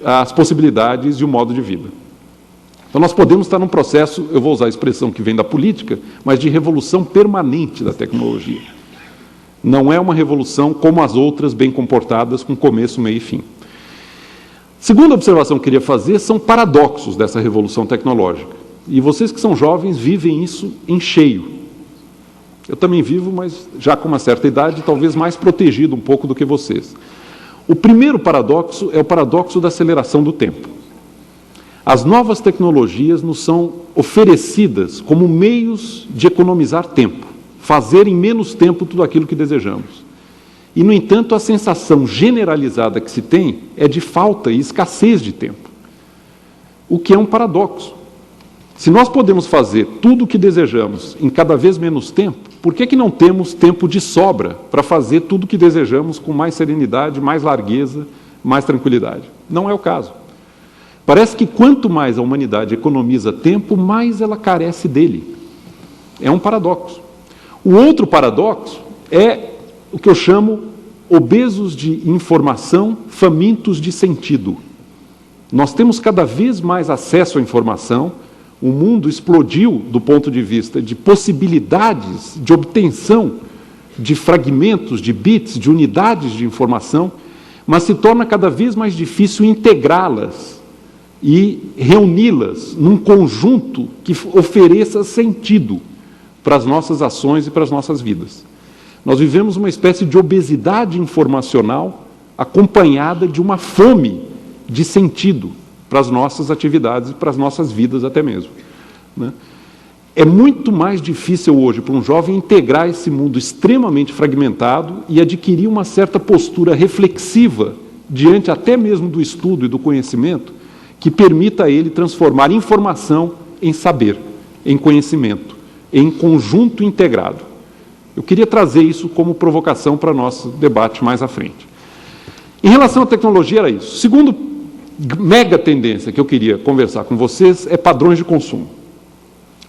as possibilidades e o modo de vida. Então, nós podemos estar num processo, eu vou usar a expressão que vem da política, mas de revolução permanente da tecnologia. Não é uma revolução como as outras, bem comportadas, com começo, meio e fim. Segunda observação que eu queria fazer são paradoxos dessa revolução tecnológica. E vocês que são jovens vivem isso em cheio. Eu também vivo, mas já com uma certa idade, talvez mais protegido um pouco do que vocês. O primeiro paradoxo é o paradoxo da aceleração do tempo. As novas tecnologias nos são oferecidas como meios de economizar tempo, fazer em menos tempo tudo aquilo que desejamos. E, no entanto, a sensação generalizada que se tem é de falta e escassez de tempo, o que é um paradoxo. Se nós podemos fazer tudo o que desejamos em cada vez menos tempo, por que não temos tempo de sobra para fazer tudo o que desejamos com mais serenidade, mais largueza, mais tranquilidade? Não é o caso. Parece que quanto mais a humanidade economiza tempo, mais ela carece dele. É um paradoxo. O outro paradoxo é o que eu chamo obesos de informação, famintos de sentido. Nós temos cada vez mais acesso à informação, o mundo explodiu do ponto de vista de possibilidades de obtenção de fragmentos, de bits, de unidades de informação, mas se torna cada vez mais difícil integrá-las e reuni-las num conjunto que ofereça sentido para as nossas ações e para as nossas vidas. Nós vivemos uma espécie de obesidade informacional acompanhada de uma fome de sentido para as nossas atividades e para as nossas vidas até mesmo, né? É muito mais difícil hoje para um jovem integrar esse mundo extremamente fragmentado e adquirir uma certa postura reflexiva diante até mesmo do estudo e do conhecimento que permita a ele transformar informação em saber, em conhecimento, em conjunto integrado. Eu queria trazer isso como provocação para nosso debate mais à frente. Em relação à tecnologia, era isso. Segundo mega tendência que eu queria conversar com vocês é padrões de consumo.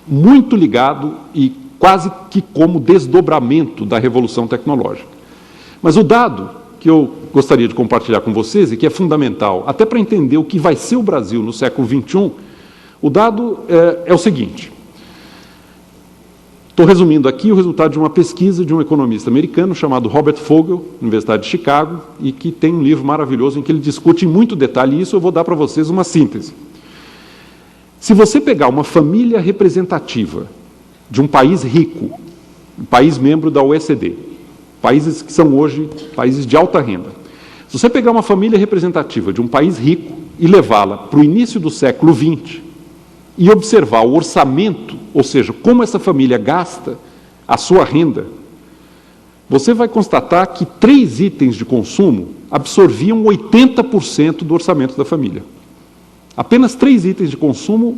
Muito ligado e quase que como desdobramento da revolução tecnológica. Mas o dado que eu gostaria de compartilhar com vocês e que é fundamental, até para entender o que vai ser o Brasil no século XXI, o dado é o seguinte. Estou resumindo aqui o resultado de uma pesquisa de um economista americano chamado Robert Fogel, Universidade de Chicago, e que tem um livro maravilhoso em que ele discute em muito detalhe isso. Eu vou dar para vocês uma síntese. Se você pegar uma família representativa de um país rico, um país membro da OECD, países que são hoje países de alta renda, se você pegar uma família representativa de um país rico e levá-la para o início do século XX e observar o orçamento, ou seja, como essa família gasta a sua renda, você vai constatar que 3 itens de consumo absorviam 80% do orçamento da família. Apenas 3 itens de consumo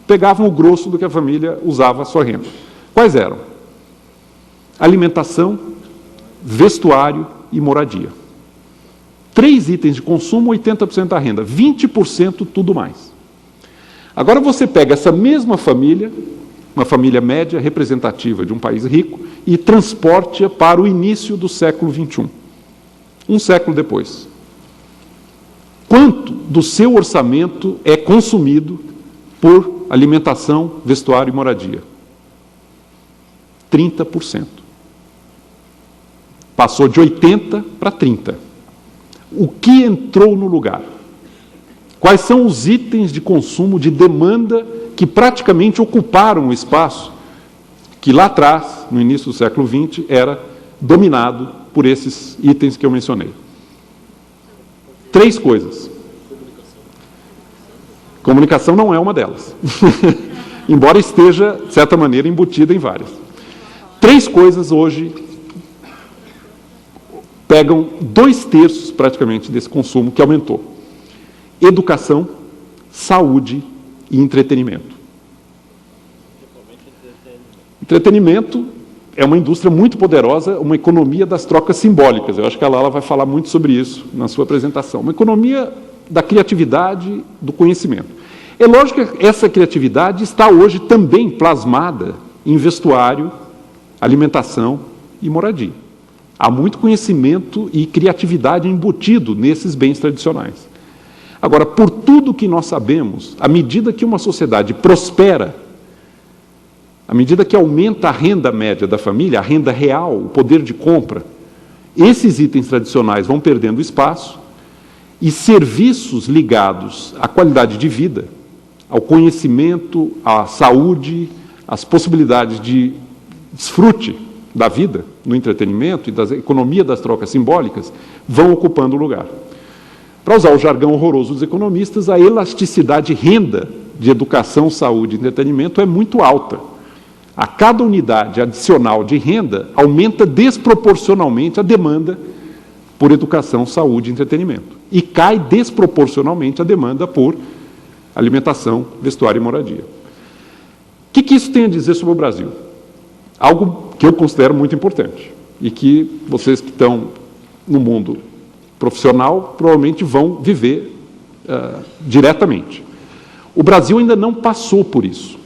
pegavam o grosso do que a família usava a sua renda. Quais eram? Alimentação, vestuário e moradia. 3 itens de consumo, 80% da renda, 20% tudo mais. Agora você pega essa mesma família, uma família média representativa de um país rico, e transporte-a para o início do século XXI. Um século depois. Quanto do seu orçamento é consumido por alimentação, vestuário e moradia? 30%. Passou de 80% para 30%. O que entrou no lugar? Quais são os itens de consumo, de demanda, que praticamente ocuparam o espaço que lá atrás, no início do século XX, era dominado por esses itens que eu mencionei? 3 coisas. Comunicação não é uma delas, embora esteja, de certa maneira, embutida em várias. 3 coisas hoje pegam 2/3 praticamente desse consumo que aumentou. Educação, saúde e entretenimento. Entretenimento é uma indústria muito poderosa, uma economia das trocas simbólicas. Eu acho que a Lala vai falar muito sobre isso na sua apresentação. Uma economia da criatividade, do conhecimento. É lógico que essa criatividade está hoje também plasmada em vestuário, alimentação e moradia. Há muito conhecimento e criatividade embutido nesses bens tradicionais. Agora, por tudo que nós sabemos, à medida que uma sociedade prospera, à medida que aumenta a renda média da família, a renda real, o poder de compra, esses itens tradicionais vão perdendo espaço e serviços ligados à qualidade de vida, ao conhecimento, à saúde, às possibilidades de desfrute da vida, no entretenimento e da economia das trocas simbólicas, vão ocupando o lugar. Para usar o jargão horroroso dos economistas, a elasticidade renda de educação, saúde e entretenimento é muito alta. A cada unidade adicional de renda aumenta desproporcionalmente a demanda por educação, saúde e entretenimento. E cai desproporcionalmente a demanda por alimentação, vestuário e moradia. O que isso tem a dizer sobre o Brasil? Algo que eu considero muito importante e que vocês que estão no mundo profissional provavelmente vão viver diretamente. O Brasil ainda não passou por isso.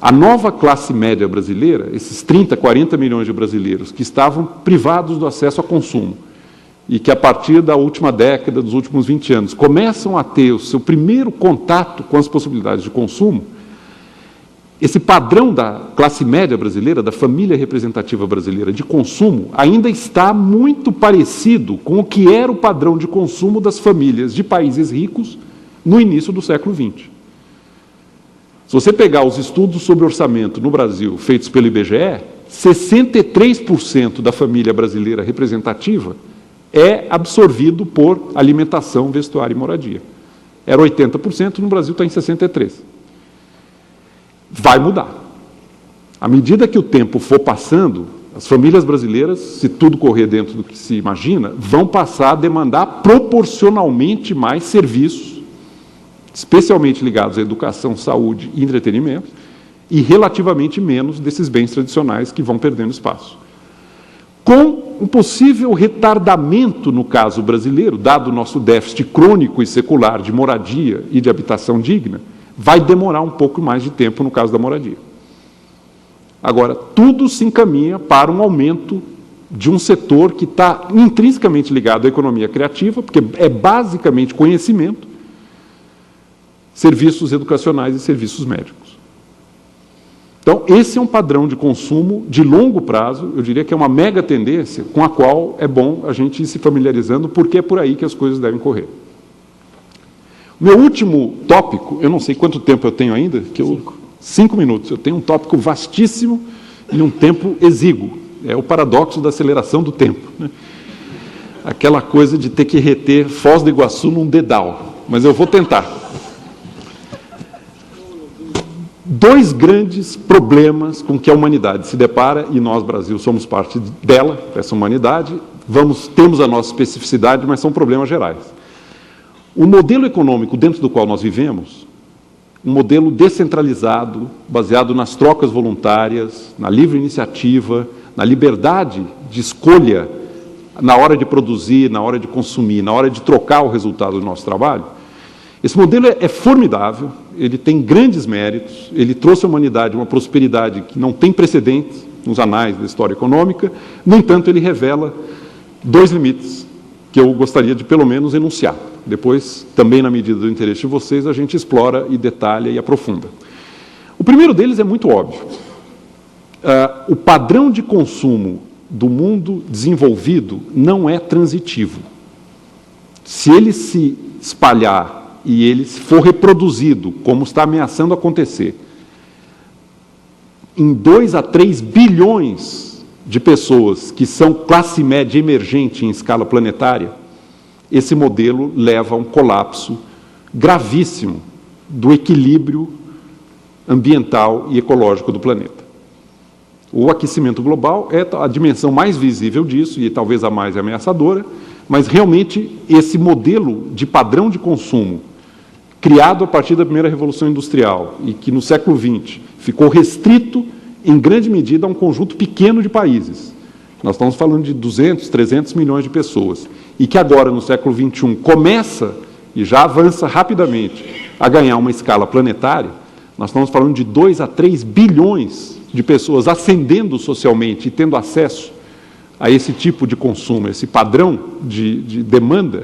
A nova classe média brasileira, esses 30, 40 milhões de brasileiros que estavam privados do acesso a consumo e que, a partir da última década, dos últimos 20 anos, começam a ter o seu primeiro contato com as possibilidades de consumo, esse padrão da classe média brasileira, da família representativa brasileira de consumo, ainda está muito parecido com o que era o padrão de consumo das famílias de países ricos no início do século XX. Se você pegar os estudos sobre orçamento no Brasil feitos pelo IBGE, 63% da família brasileira representativa é absorvido por alimentação, vestuário e moradia. Era 80%, no Brasil está em 63%. Vai mudar. À medida que o tempo for passando, as famílias brasileiras, se tudo correr dentro do que se imagina, vão passar a demandar proporcionalmente mais serviços, especialmente ligados à educação, saúde e entretenimento, e relativamente menos desses bens tradicionais que vão perdendo espaço. Com um possível retardamento, no caso brasileiro, dado o nosso déficit crônico e secular de moradia e de habitação digna, vai demorar um pouco mais de tempo no caso da moradia. Agora, tudo se encaminha para um aumento de um setor que está intrinsecamente ligado à economia criativa, porque é basicamente conhecimento, serviços educacionais e serviços médicos. Então, esse é um padrão de consumo de longo prazo, eu diria que é uma mega tendência com a qual é bom a gente ir se familiarizando, porque é por aí que as coisas devem correr. Meu último tópico, eu não sei quanto tempo eu tenho ainda, 5 minutos. Eu tenho um tópico vastíssimo e um tempo exíguo. É o paradoxo da aceleração do tempo, né? Aquela coisa de ter que reter Foz do Iguaçu num dedal, mas eu vou tentar. 2 grandes problemas com que a humanidade se depara, e nós, Brasil, somos parte dela, dessa humanidade. Temos a nossa especificidade, mas são problemas gerais. O modelo econômico dentro do qual nós vivemos, um modelo descentralizado, baseado nas trocas voluntárias, na livre iniciativa, na liberdade de escolha na hora de produzir, na hora de consumir, na hora de trocar o resultado do nosso trabalho, esse modelo é formidável, ele tem grandes méritos, ele trouxe à humanidade uma prosperidade que não tem precedentes nos anais da história econômica. No entanto, ele revela 2 limites que eu gostaria de, pelo menos, enunciar. Depois, também na medida do interesse de vocês, a gente explora e detalha e aprofunda. O primeiro deles é muito óbvio. O padrão de consumo do mundo desenvolvido não é transitivo. Se ele se espalhar e ele for reproduzido, como está ameaçando acontecer, em 2 a 3 bilhões de pessoas que são classe média emergente em escala planetária, esse modelo leva a um colapso gravíssimo do equilíbrio ambiental e ecológico do planeta. O aquecimento global é a dimensão mais visível disso e talvez a mais ameaçadora, mas realmente esse modelo de padrão de consumo criado a partir da primeira Revolução Industrial e que no século XX ficou restrito em grande medida a um conjunto pequeno de países. Nós estamos falando de 200, 300 milhões de pessoas e que agora, no século XXI, começa e já avança rapidamente a ganhar uma escala planetária. Nós estamos falando de 2 a 3 bilhões de pessoas ascendendo socialmente e tendo acesso a esse tipo de consumo, esse padrão de demanda